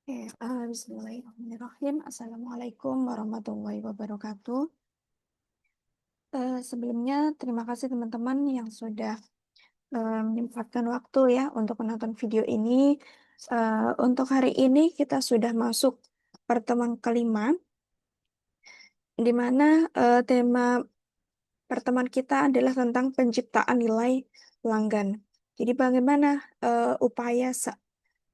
Bismillahirrahmanirrahim. Assalamualaikum warahmatullahi wabarakatuh. Sebelumnya, terima kasih teman-teman yang sudah menyempatkan waktu ya untuk menonton video ini. Untuk hari ini kita sudah masuk pertemuan kelima, di mana tema pertemuan kita adalah tentang penciptaan nilai pelanggan. Jadi bagaimana upaya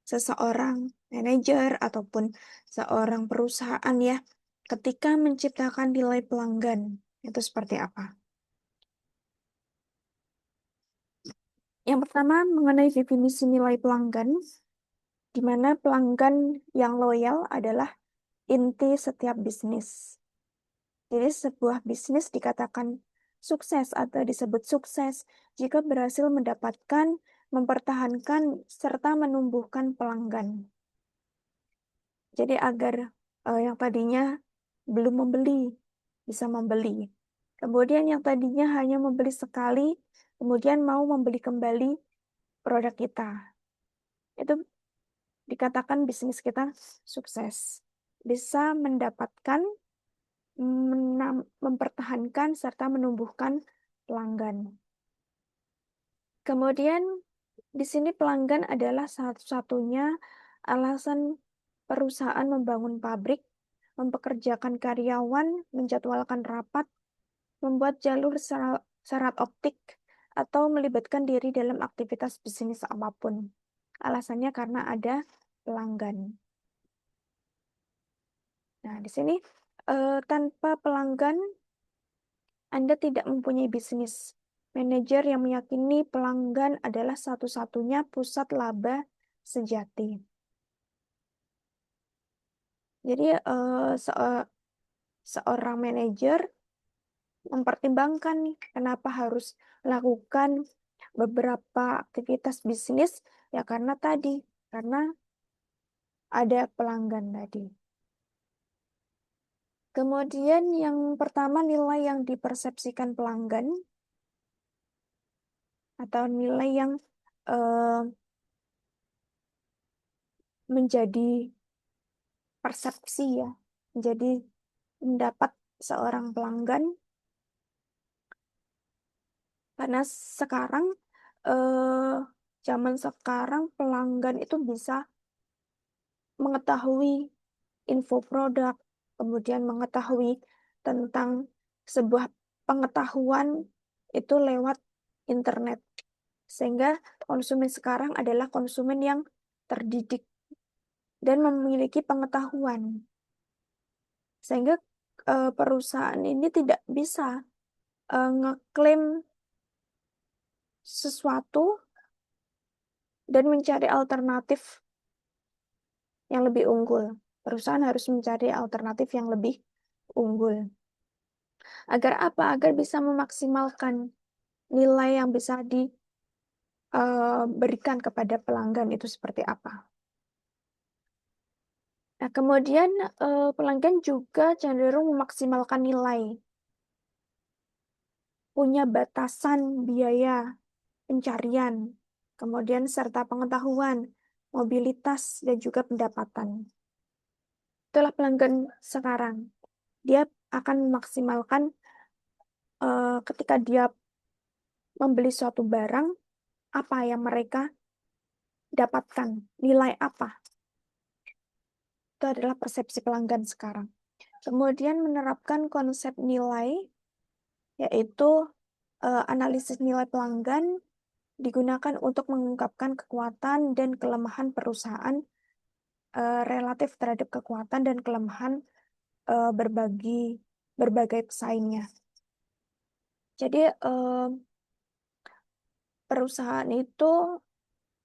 seseorang manajer ataupun seorang perusahaan ya ketika menciptakan nilai pelanggan itu seperti apa? Yang pertama mengenai definisi nilai pelanggan, di mana pelanggan yang loyal adalah inti setiap bisnis. Jadi sebuah bisnis dikatakan sukses atau disebut sukses jika berhasil mendapatkan, mempertahankan, serta menumbuhkan pelanggan. Jadi agar yang tadinya belum membeli bisa membeli. Kemudian yang tadinya hanya membeli sekali, kemudian mau membeli kembali produk kita. Itu dikatakan bisnis kita sukses. Bisa mendapatkan, mempertahankan, serta menumbuhkan pelanggan. Kemudian di sini pelanggan adalah satu-satunya alasan perusahaan membangun pabrik, mempekerjakan karyawan, menjadwalkan rapat, membuat jalur syarat optik, atau melibatkan diri dalam aktivitas bisnis apapun. Alasannya karena ada pelanggan. Nah, di sini tanpa pelanggan, Anda tidak mempunyai bisnis. Manajer yang meyakini pelanggan adalah satu-satunya pusat laba sejati. Jadi, seorang manajer mempertimbangkan nih, kenapa harus melakukan beberapa aktivitas bisnis, ya karena ada pelanggan tadi. Kemudian yang pertama nilai yang dipersepsikan pelanggan atau nilai yang eh, menjadi persepsi ya, menjadi pendapat seorang pelanggan. Karena sekarang, eh, zaman sekarang pelanggan itu bisa mengetahui info produk, kemudian mengetahui tentang sebuah pengetahuan itu lewat internet. Sehingga konsumen sekarang adalah konsumen yang terdidik dan memiliki pengetahuan. Sehingga perusahaan ini tidak bisa ngeklaim sesuatu dan mencari alternatif yang lebih unggul. Perusahaan harus mencari alternatif yang lebih unggul. Agar apa? Agar bisa memaksimalkan nilai yang bisa diberikan kepada pelanggan itu seperti apa. Nah, kemudian pelanggan juga cenderung memaksimalkan nilai. Punya batasan biaya pencarian, kemudian serta pengetahuan, mobilitas, dan juga pendapatan. Itulah pelanggan sekarang. Dia akan memaksimalkan ketika dia membeli suatu barang, apa yang mereka dapatkan, nilai apa. Itu adalah persepsi pelanggan sekarang. Kemudian menerapkan konsep nilai, yaitu analisis nilai pelanggan digunakan untuk mengungkapkan kekuatan dan kelemahan perusahaan relatif terhadap kekuatan dan kelemahan berbagai pesaingnya. Jadi perusahaan itu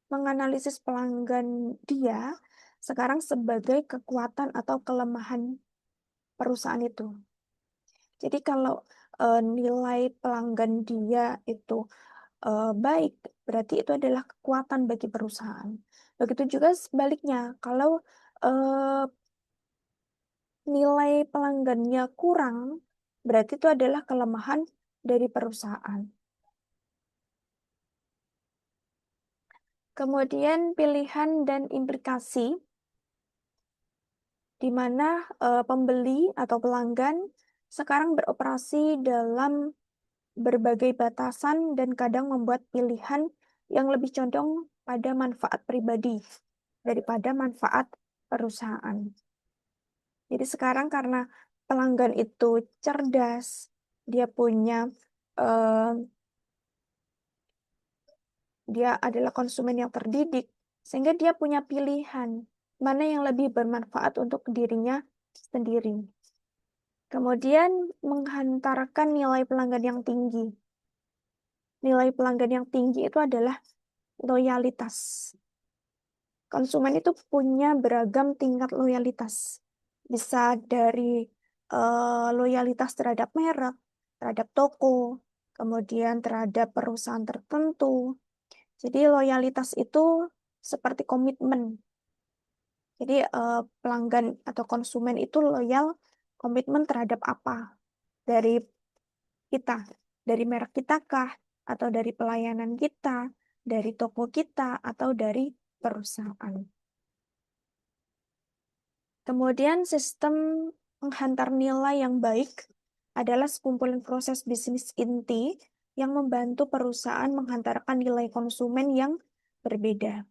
menganalisis pelanggan dia sekarang sebagai kekuatan atau kelemahan perusahaan itu. Jadi kalau nilai pelanggan dia itu baik, berarti itu adalah kekuatan bagi perusahaan. Begitu juga sebaliknya, kalau eh, nilai pelanggannya kurang, berarti itu adalah kelemahan dari perusahaan. Kemudian pilihan dan implikasi. di mana pembeli atau pelanggan sekarang beroperasi dalam berbagai batasan dan kadang membuat pilihan yang lebih condong pada manfaat pribadi daripada manfaat perusahaan. Jadi sekarang karena pelanggan itu cerdas, dia punya eh, dia adalah konsumen yang terdidik, sehingga dia punya pilihan mana yang lebih bermanfaat untuk dirinya sendiri. Kemudian menghantarkan nilai pelanggan yang tinggi. Nilai pelanggan yang tinggi itu adalah loyalitas. Konsumen itu punya beragam tingkat loyalitas. Bisa dari loyalitas terhadap merek, terhadap toko, kemudian terhadap perusahaan tertentu. Jadi loyalitas itu seperti komitmen. Jadi pelanggan atau konsumen itu loyal komitmen terhadap apa dari kita, dari merek kita kah, atau dari pelayanan kita, dari toko kita, atau dari perusahaan. Kemudian sistem penghantar nilai yang baik adalah sekumpulan proses bisnis inti yang membantu perusahaan menghantarkan nilai konsumen yang berbeda.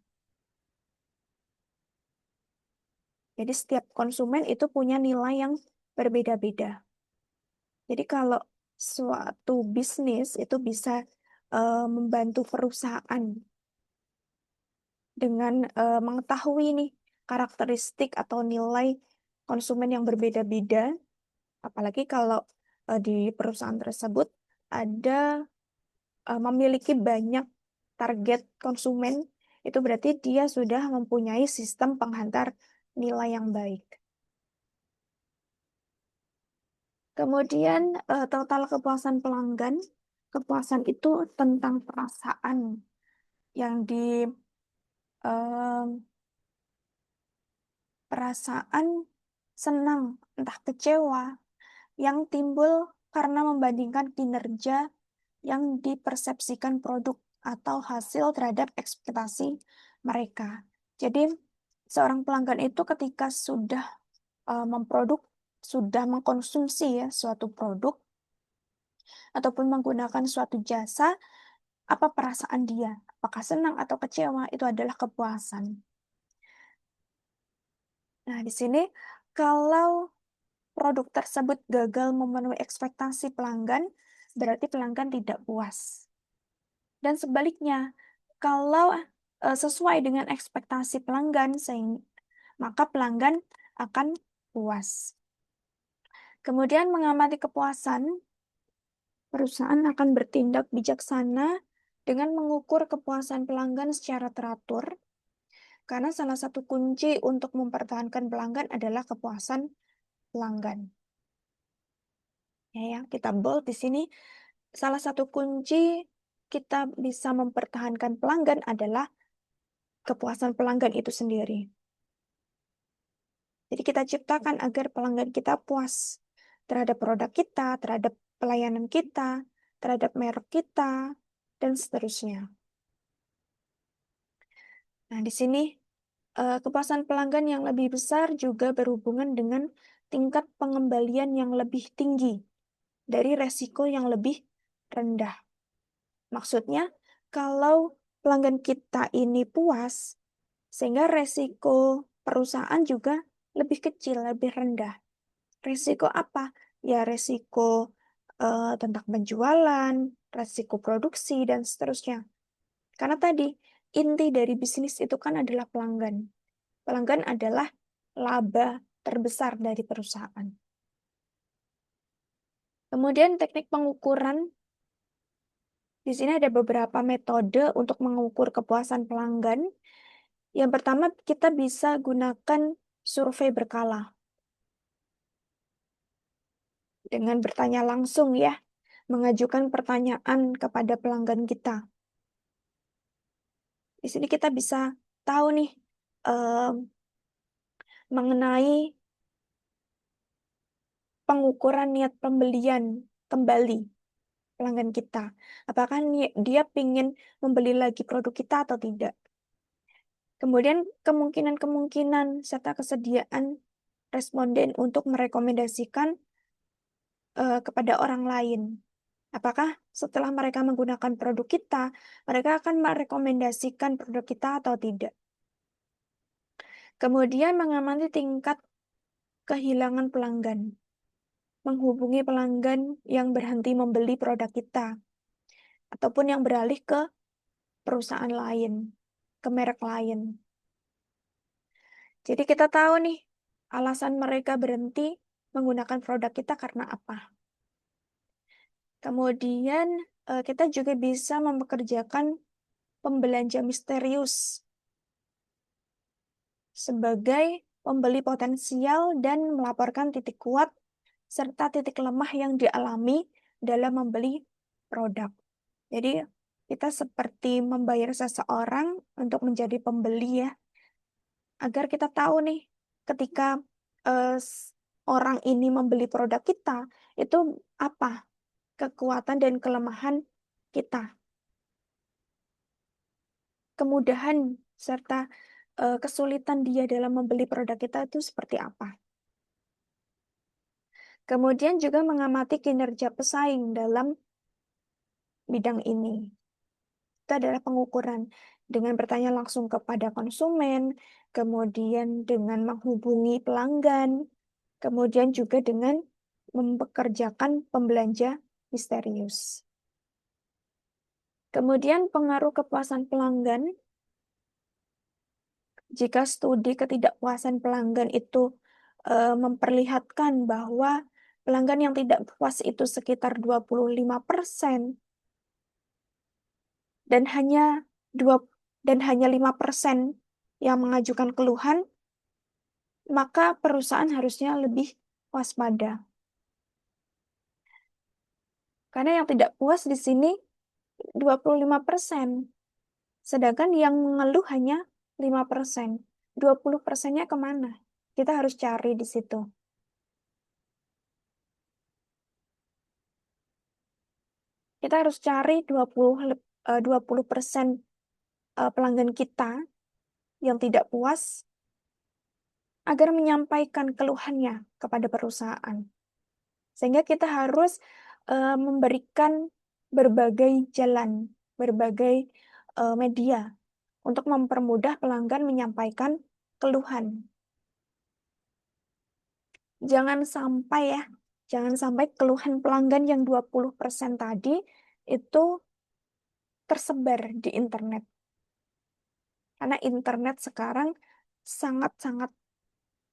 Jadi setiap konsumen itu punya nilai yang berbeda-beda. Jadi kalau suatu bisnis itu bisa membantu perusahaan dengan mengetahui nih karakteristik atau nilai konsumen yang berbeda-beda, apalagi kalau di perusahaan tersebut ada memiliki banyak target konsumen, itu berarti dia sudah mempunyai sistem penghantar nilai yang baik. Kemudian total kepuasan pelanggan, kepuasan itu tentang perasaan yang perasaan senang, entah kecewa, yang timbul karena membandingkan kinerja yang dipersepsikan produk atau hasil terhadap ekspektasi mereka. Jadi, seorang pelanggan itu ketika sudah sudah mengkonsumsi ya suatu produk ataupun menggunakan suatu jasa, apa perasaan dia? Apakah senang atau kecewa? Itu adalah kepuasan. Nah, di sini kalau produk tersebut gagal memenuhi ekspektasi pelanggan, berarti pelanggan tidak puas. Dan sebaliknya, kalau sesuai dengan ekspektasi pelanggan, maka pelanggan akan puas. Kemudian mengamati kepuasan, perusahaan akan bertindak bijaksana dengan mengukur kepuasan pelanggan secara teratur, karena salah satu kunci untuk mempertahankan pelanggan adalah kepuasan pelanggan. Ya, kita bold di sini. Salah satu kunci kita bisa mempertahankan pelanggan adalah kepuasan pelanggan itu sendiri. Jadi kita ciptakan agar pelanggan kita puas terhadap produk kita, terhadap pelayanan kita, terhadap merek kita, dan seterusnya. Nah, di sini kepuasan pelanggan yang lebih besar juga berhubungan dengan tingkat pengembalian yang lebih tinggi dari resiko yang lebih rendah. Maksudnya, kalau pelanggan kita ini puas, sehingga resiko perusahaan juga lebih kecil, lebih rendah. Resiko apa? Ya, resiko tentang penjualan, resiko produksi, dan seterusnya. Karena tadi, inti dari bisnis itu kan adalah pelanggan. Pelanggan adalah laba terbesar dari perusahaan. Kemudian teknik pengukuran, di sini ada beberapa metode untuk mengukur kepuasan pelanggan. Yang pertama, kita bisa gunakan survei berkala. Dengan bertanya langsung ya, mengajukan pertanyaan kepada pelanggan kita. Di sini kita bisa tahu nih mengenai pengukuran niat pembelian kembali pelanggan kita. Apakah dia ingin membeli lagi produk kita atau tidak? Kemudian kemungkinan-kemungkinan serta kesediaan responden untuk merekomendasikan kepada orang lain. Apakah setelah mereka menggunakan produk kita, mereka akan merekomendasikan produk kita atau tidak. Kemudian mengamati tingkat kehilangan pelanggan. Menghubungi pelanggan yang berhenti membeli produk kita, ataupun yang beralih ke perusahaan lain, ke merek lain. Jadi kita tahu nih, alasan mereka berhenti menggunakan produk kita karena apa. Kemudian kita juga bisa mempekerjakan pembelanja misterius sebagai pembeli potensial dan melaporkan titik kuat serta titik lemah yang dialami dalam membeli produk. Jadi kita seperti membayar seseorang untuk menjadi pembeli ya, agar kita tahu nih ketika orang ini membeli produk kita, itu apa kekuatan dan kelemahan kita, kemudahan serta kesulitan dia dalam membeli produk kita itu seperti apa. Kemudian juga mengamati kinerja pesaing dalam bidang ini. Itu adalah pengukuran dengan bertanya langsung kepada konsumen, kemudian dengan menghubungi pelanggan, kemudian juga dengan mempekerjakan pembelanja misterius. Kemudian pengaruh kepuasan pelanggan. Jika studi ketidakpuasan pelanggan itu memperlihatkan bahwa pelanggan yang tidak puas itu sekitar 25% dan hanya 5% yang mengajukan keluhan, maka perusahaan harusnya lebih waspada. Karena yang tidak puas di sini 25%, sedangkan yang mengeluh hanya 5%. 20%-nya kemana? Kita harus cari di situ. Kita harus cari 20% pelanggan kita yang tidak puas agar menyampaikan keluhannya kepada perusahaan. Sehingga kita harus memberikan berbagai jalan, berbagai media untuk mempermudah pelanggan menyampaikan keluhan. Jangan sampai ya, jangan sampai keluhan pelanggan yang 20% tadi itu tersebar di internet. Karena internet sekarang sangat-sangat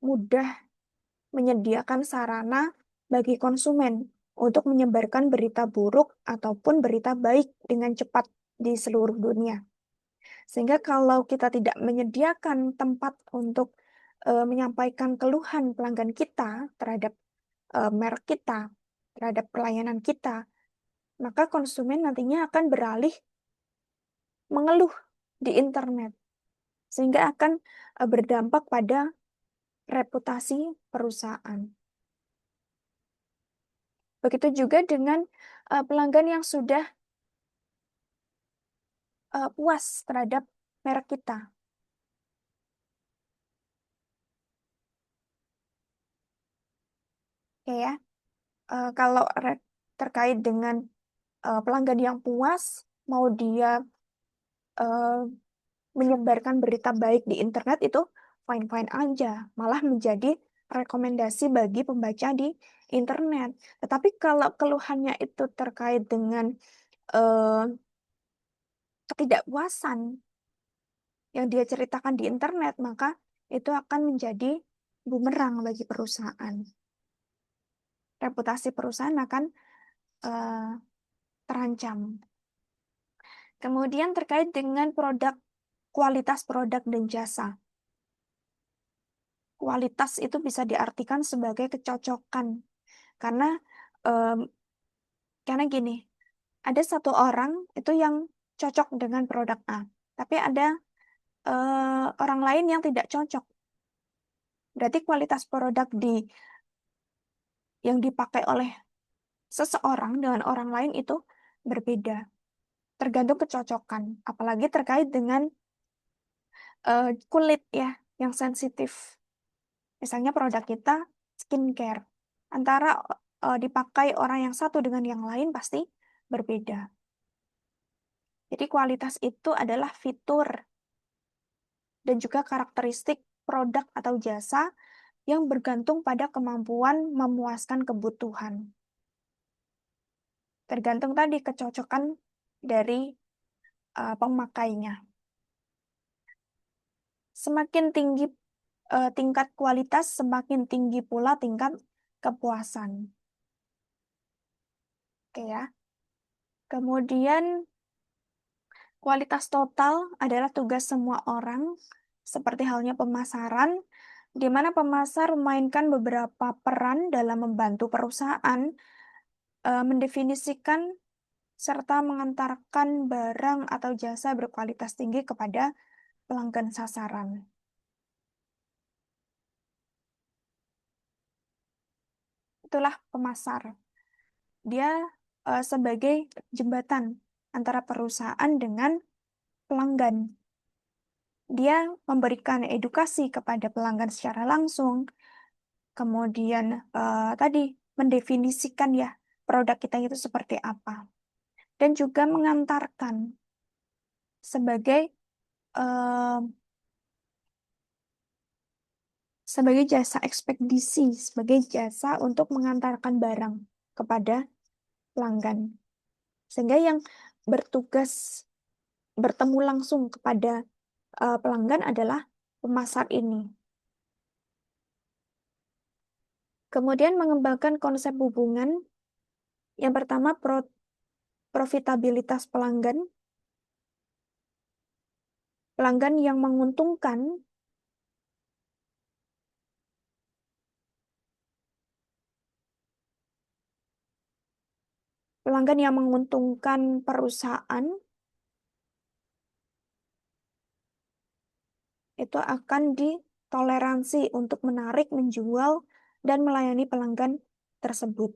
mudah menyediakan sarana bagi konsumen untuk menyebarkan berita buruk ataupun berita baik dengan cepat di seluruh dunia. Sehingga kalau kita tidak menyediakan tempat untuk menyampaikan keluhan pelanggan kita terhadap merek kita, terhadap pelayanan kita, maka konsumen nantinya akan beralih mengeluh di internet. Sehingga akan berdampak pada reputasi perusahaan. Begitu juga dengan pelanggan yang sudah puas terhadap merek kita. Oke ya, kalau terkait dengan pelanggan yang puas, mau dia menyebarkan berita baik di internet itu fine-fine aja, malah menjadi rekomendasi bagi pembaca di internet. Tetapi kalau keluhannya itu terkait dengan ketidakpuasan yang dia ceritakan di internet, maka itu akan menjadi bumerang bagi perusahaan. Reputasi perusahaan akan terancam. Kemudian terkait dengan kualitas produk dan jasa. Kualitas itu bisa diartikan sebagai kecocokan. Karena karena gini, ada satu orang itu yang cocok dengan produk A, tapi ada orang lain yang tidak cocok. Berarti kualitas produk yang dipakai oleh seseorang dengan orang lain itu berbeda. Tergantung kecocokan. Apalagi terkait dengan kulit ya, yang sensitif. Misalnya produk kita skincare. Antara dipakai orang yang satu dengan yang lain pasti berbeda. Jadi kualitas itu adalah fitur dan juga karakteristik produk atau jasa yang bergantung pada kemampuan memuaskan kebutuhan. Tergantung tadi kecocokan dari pemakainya. Semakin tinggi tingkat kualitas, semakin tinggi pula tingkat kepuasan. Oke ya. Kemudian kualitas total adalah tugas semua orang, seperti halnya pemasaran, di mana pemasar memainkan beberapa peran dalam membantu perusahaan mendefinisikan serta mengantarkan barang atau jasa berkualitas tinggi kepada pelanggan sasaran. Itulah pemasar. Dia sebagai jembatan antara perusahaan dengan pelanggan. Dia memberikan edukasi kepada pelanggan secara langsung, kemudian tadi mendefinisikan ya produk kita itu seperti apa, dan juga mengantarkan sebagai eh, sebagai jasa ekspedisi, sebagai jasa untuk mengantarkan barang kepada pelanggan. Sehingga yang bertugas bertemu langsung kepada pelanggan adalah pemasar ini. Kemudian mengembangkan konsep hubungan. Yang pertama, profitabilitas pelanggan. Pelanggan yang menguntungkan perusahaan itu akan ditoleransi untuk menarik, menjual, dan melayani pelanggan tersebut.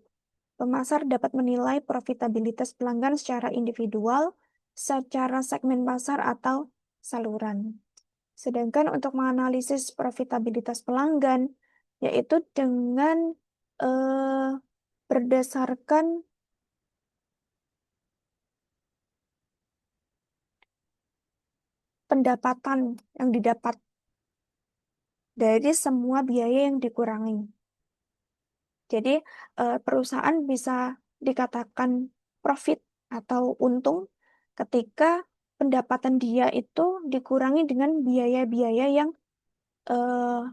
Pemasar dapat menilai profitabilitas pelanggan secara individual, secara segmen pasar, atau saluran. Sedangkan untuk menganalisis profitabilitas pelanggan, yaitu dengan berdasarkan pendapatan yang didapat dari semua biaya yang dikurangi. Jadi perusahaan bisa dikatakan profit atau untung ketika pendapatan dia itu dikurangi dengan biaya-biaya yang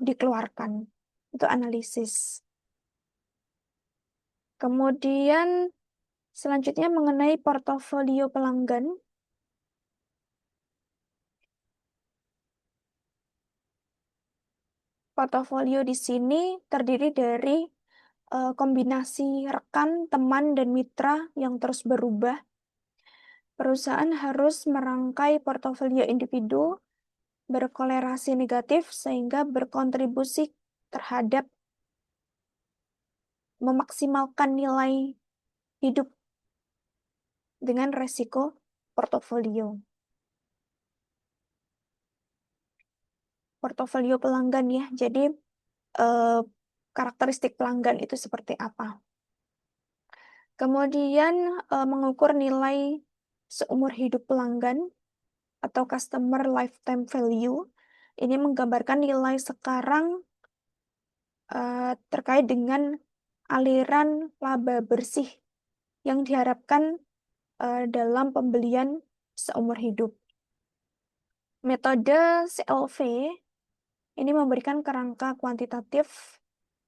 dikeluarkan. Itu analisis. Kemudian selanjutnya mengenai portofolio pelanggan. Portofolio di sini terdiri dari kombinasi rekan, teman, dan mitra yang terus berubah. Perusahaan harus merangkai portofolio individu berkolerasi negatif sehingga berkontribusi terhadap memaksimalkan nilai hidup dengan resiko portofolio. Portofolio pelanggan ya, jadi karakteristik pelanggan itu seperti apa. Kemudian mengukur nilai seumur hidup pelanggan atau customer lifetime value. Ini menggambarkan nilai sekarang terkait dengan aliran laba bersih yang diharapkan dalam pembelian seumur hidup. Metode CLV ini memberikan kerangka kuantitatif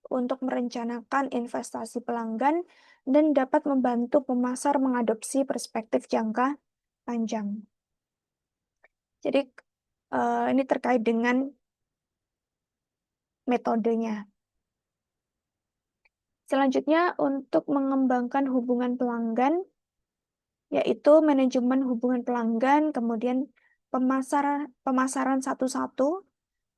untuk merencanakan investasi pelanggan dan dapat membantu pemasar mengadopsi perspektif jangka panjang. Jadi ini terkait dengan metodenya. Selanjutnya untuk mengembangkan hubungan pelanggan, yaitu manajemen hubungan pelanggan, kemudian pemasaran satu-satu.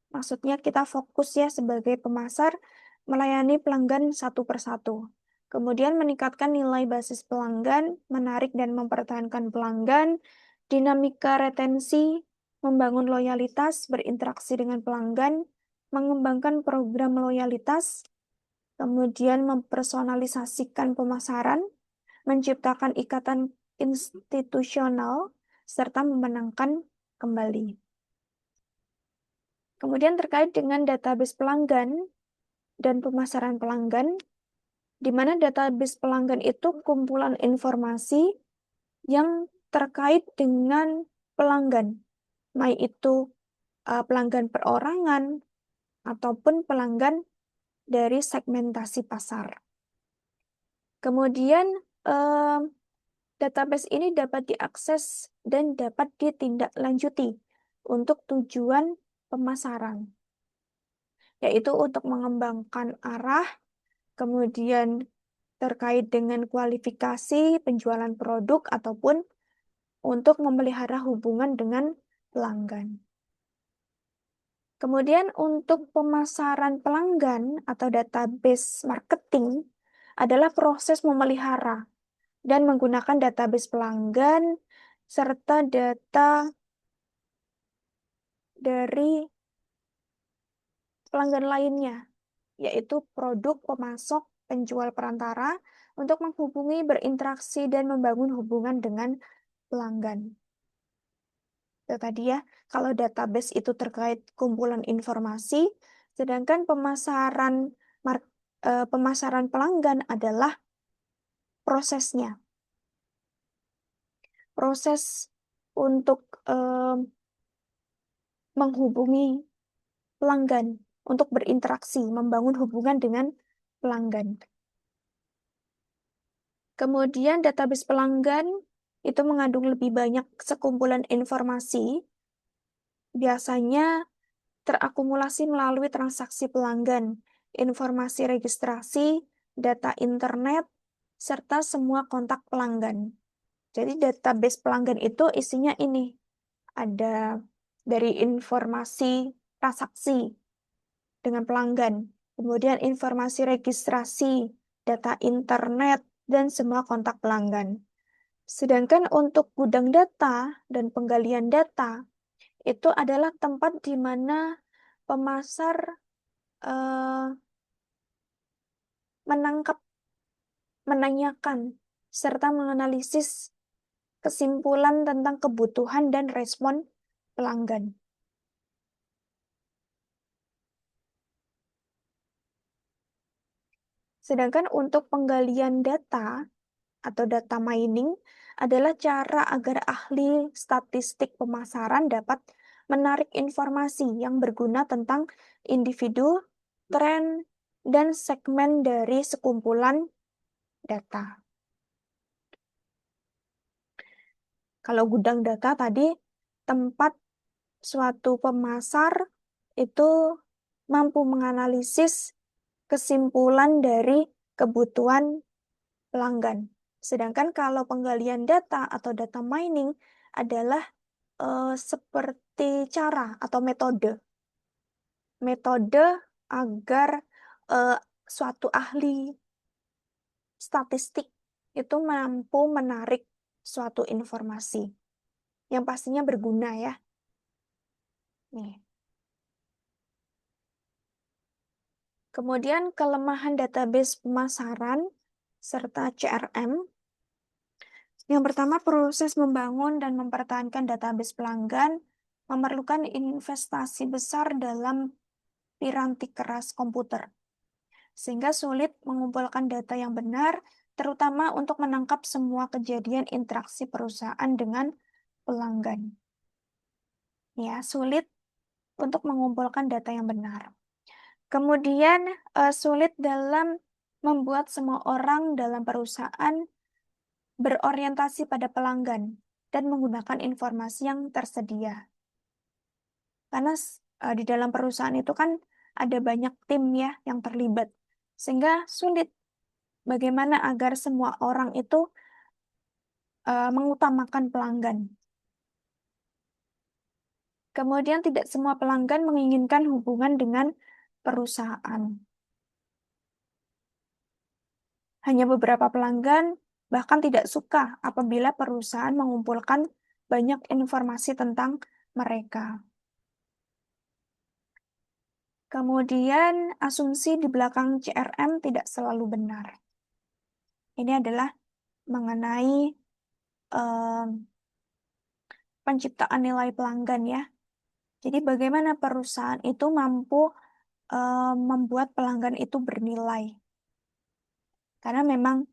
Maksudnya kita fokus ya sebagai pemasar melayani pelanggan satu persatu. Kemudian meningkatkan nilai basis pelanggan, menarik dan mempertahankan pelanggan, dinamika retensi, membangun loyalitas, berinteraksi dengan pelanggan, mengembangkan program loyalitas, kemudian mempersonalisasikan pemasaran, menciptakan ikatan institusional, serta memenangkan kembali. Kemudian terkait dengan database pelanggan dan pemasaran pelanggan, di mana database pelanggan itu kumpulan informasi yang terkait dengan pelanggan, baik itu pelanggan perorangan ataupun pelanggan dari segmentasi pasar. Kemudian database ini dapat diakses dan dapat ditindaklanjuti untuk tujuan pemasaran, yaitu untuk mengembangkan arah, kemudian terkait dengan kualifikasi penjualan produk ataupun untuk memelihara hubungan dengan pelanggan. Kemudian untuk pemasaran pelanggan atau database marketing adalah proses memelihara dan menggunakan database pelanggan serta data dari pelanggan lainnya, yaitu produk, pemasok, penjual perantara untuk menghubungi, berinteraksi, dan membangun hubungan dengan pelanggan. Itu tadi ya, kalau database itu terkait kumpulan informasi, sedangkan pemasaran pelanggan adalah prosesnya. Proses untuk menghubungi pelanggan, untuk berinteraksi, membangun hubungan dengan pelanggan. Kemudian database pelanggan itu mengandung lebih banyak sekumpulan informasi, biasanya terakumulasi melalui transaksi pelanggan, informasi registrasi, data internet, serta semua kontak pelanggan. Jadi database pelanggan itu isinya ini, ada dari informasi transaksi dengan pelanggan, kemudian informasi registrasi, data internet, dan semua kontak pelanggan. Sedangkan untuk gudang data dan penggalian data, itu adalah tempat di mana pemasar menangkap, menanyakan, serta menganalisis kesimpulan tentang kebutuhan dan respon pelanggan. Sedangkan untuk penggalian data atau data mining adalah cara agar ahli statistik pemasaran dapat menarik informasi yang berguna tentang individu, tren, dan segmen dari sekumpulan data. Kalau gudang data tadi, tempat suatu pemasar itu mampu menganalisis kesimpulan dari kebutuhan pelanggan. Sedangkan kalau penggalian data atau data mining adalah seperti cara atau metode agar suatu ahli statistik itu mampu menarik suatu informasi yang pastinya berguna ya. Nih. Kemudian kelemahan database pemasaran serta CRM. Yang pertama, proses membangun dan mempertahankan database pelanggan memerlukan investasi besar dalam piranti keras komputer, sehingga sulit mengumpulkan data yang benar, terutama untuk menangkap semua kejadian interaksi perusahaan dengan pelanggan. Ya, sulit untuk mengumpulkan data yang benar. Kemudian, sulit dalam membuat semua orang dalam perusahaan berorientasi pada pelanggan dan menggunakan informasi yang tersedia. Karena di dalam perusahaan itu kan ada banyak tim ya yang terlibat, sehingga sulit bagaimana agar semua orang itu mengutamakan pelanggan. Kemudian tidak semua pelanggan menginginkan hubungan dengan perusahaan. Hanya beberapa pelanggan bahkan tidak suka apabila perusahaan mengumpulkan banyak informasi tentang mereka. Kemudian asumsi di belakang CRM tidak selalu benar. Ini adalah mengenai penciptaan nilai pelanggan ya. Jadi bagaimana perusahaan itu mampu membuat pelanggan itu bernilai. Karena memang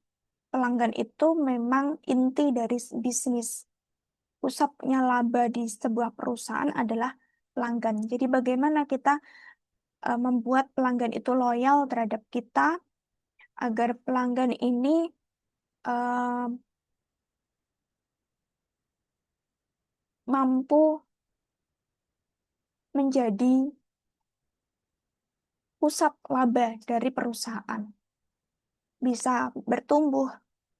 pelanggan itu memang inti dari bisnis. Pusatnya laba di sebuah perusahaan adalah pelanggan. Jadi bagaimana kita membuat pelanggan itu loyal terhadap kita agar pelanggan ini eh, mampu menjadi pusat laba dari perusahaan. Bisa bertumbuh,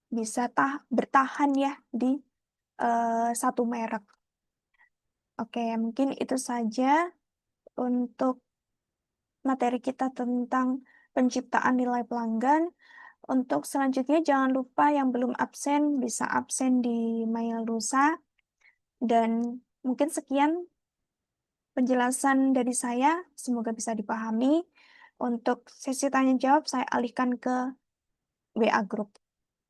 bisa bertahan ya di satu merek. Oke, mungkin itu saja untuk materi kita tentang penciptaan nilai pelanggan. Untuk selanjutnya, jangan lupa yang belum absen bisa absen di Mail Lusa. Dan mungkin sekian penjelasan dari saya. Semoga bisa dipahami. Untuk sesi tanya jawab, saya alihkan ke WA Group.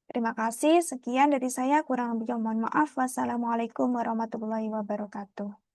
Terima kasih. Sekian dari saya. Kurang lebihnya mohon maaf. Wassalamualaikum warahmatullahi wabarakatuh.